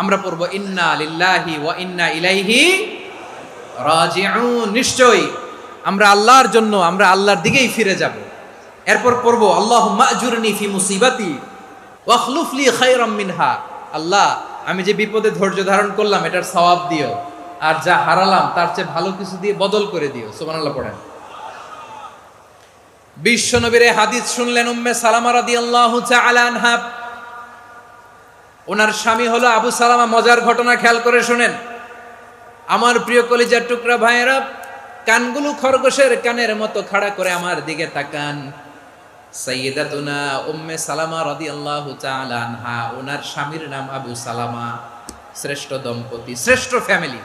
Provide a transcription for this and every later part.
আমরা পড়ব ইন্না লিল্লাহি ওয়া ইন্না ইলাইহি রাজিউন। নিশ্চয়ই আমরা আল্লাহর জন্য, আমরা আল্লাহর দিকেই ফিরে যাব। এরপর পড়ব আল্লাহুম্মা আজুরনি ফি মুসিবাতি ওয়াখলুফ লি খায়রাম মিনহা। আল্লাহ, আমি যে বিপদে ধৈর্য ধারণ করলাম এটার সওয়াব দিও, আর যা হারালাম তার চেয়ে ভালো কিছু দিয়ে বদল করে দিও। সুবহানাল্লাহ পড়েন। বিশ্ব নবীর হাদিস শুনলেন উম্মে সালামা রাদিয়াল্লাহু তাআলা আনহা। ওনার স্বামী হলো আবু সালামা। মজার ঘটনা খেয়াল করে শুনেন আমার প্রিয় কলিজার টুকরা ভাইয়েরা। কানগুলো খরগোশের কানের মতো খাড়া করে আমার দিকে তাকান। সাইয়্যিদাতুনা উম্মে সালামা রাদিয়াল্লাহু তাআলা আনহা, ওনার স্বামীর নাম আবু সালামা। শ্রেষ্ঠ দম্পতি, শ্রেষ্ঠ ফ্যামিলি।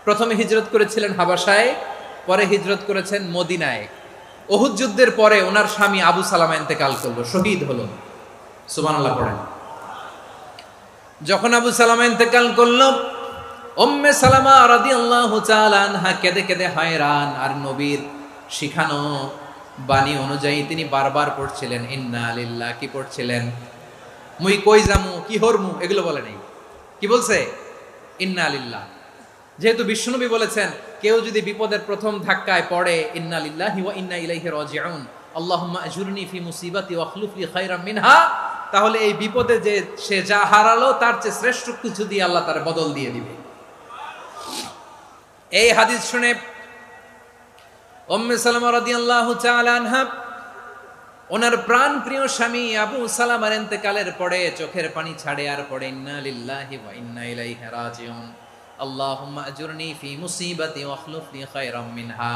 প্রথমে হিজরত করেছিলেন হাবাসায়, পরে হিজরত করেছেন মদিনায়। উহুদ যুদ্ধের পরে ওনার স্বামী আবু সালামা ইন্তেকাল করলো, শহীদ হলো। সুবহানাল্লাহ পড়েন। যখন আবু সালামা ইন্তেকাল করলো, উম্মে সালামা রাদিয়াল্লাহু তাআলা আনহা কেঁদে কেঁদে হয়রান। আর নবীর শিখানো বাণী অনুযায়ী তিনি বারবার পড়ছিলেন ইন্না লিল্লাহ। কি পড়ছিলেন? মুই কই যামু, কি হরমু, এগুলো বলে নাই। কি বলছে? ইন্না লিল্লাহ। যেহেতু বিশ্বনবী বলেছেন কেউ যদি বিপদের প্রথম ধাক্কায় পড়ে ইন্না লিল্লাহি ওয়া ইন্না ইলাইহি রাজিউন, আল্লাহুম্মা আজুরনি ফি মুসিবাতি ওয়াখলুফ লি খায়রাম মিনহা, তাহলে এই বিপদে যে সে যা হারালো তার চেয়ে শ্রেষ্ঠ কিছু দিয়ে আল্লাহ তার বদল দিয়ে দিবে। এই হাদিস শুনে উম্মে সালামা রাদিয়াল্লাহু তাআলা আনহা ওনার প্রাণ প্রিয় স্বামী আবু সালামার ইন্তেকালের পরে চোখের পানি ছাড়ে আর পড়ে ইন্না লিল্লাহি ওয়া ইন্না ইলাইহি রাজিউন, আল্লাহুম্মা আজুরনি ফি মুসিবাতি ওয়াখলুফ লি খায়রাম মিনহা।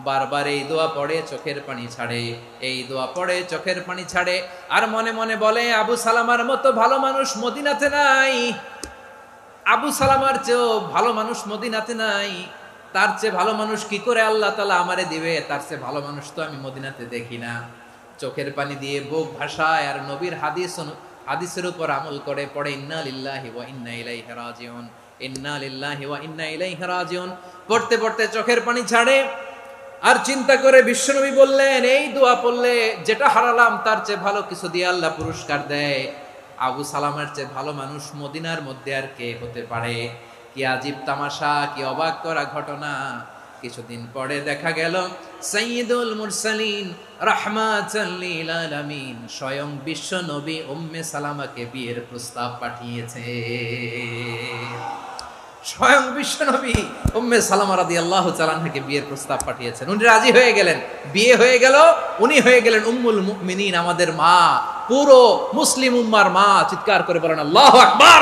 বারবার এই দোয়া পড়ে চোখের পানি ছাড়ে, এই দোয়া পড়ে চোখের পানি ছাড়ে। আর মনে মনে বলে আবু সালামার মতো ভালো মানুষ মদিনাতে নাই, আবু সালামার চেয়েও ভালো মানুষ মদিনাতে নাই। তার চেয়ে ভালো মানুষ কি করে আল্লাহ তাআলা আমারে দিবে? তার চেয়ে ভালো মানুষ তো আমি মদিনাতে দেখি না। চোখের পানি দিয়ে বুক ভাসায় আর নবীর হাদিসের উপর আমল করে পড়ে ইন্না লিল্লাহি ওয়া ইন্না ইলাইহি রাজিউন, ইন্না লিল্লাহি ওয়া ইন্না ইলাইহি রাজিউন। পড়তে পড়তে চোখের পানি ছাড়ে আর চিন্তা করে বিশ্বনবী বললেন এই দোয়া পড়লে যেটা হারালাম তার চেয়ে ভালো কিছু দিয়ে আল্লাহ পুরস্কার দেয়। আবু সালামার চেয়ে ভালো মানুষ মদিনার মধ্যে আর কে হতে পারে? কি আজীব তামাশা, কি অবাক করা ঘটনা। কিছুদিন পরে দেখা গেল সাইয়্যিদুল মুরসালিন রাহমাতাল লিল আলামিন স্বয়ং বিশ্ব নবী উম্মে সালামাকে বিয়ের প্রস্তাব পাঠিয়েছে। স্বয়ং বিশ্ব নবী উম্মে সালামা রাদিয়াল্লাহু তাআলা আনহাকে বিয়ের প্রস্তাব পাঠিয়েছেন। উনি রাজি হয়ে গেলেন, বিয়ে হয়ে গেল। উনি হয়ে গেলেন উম্মুল মুমিনিন, আমাদের মা, পুরো মুসলিম উম্মার মা। চিৎকার করে বলেন আল্লাহু আকবার।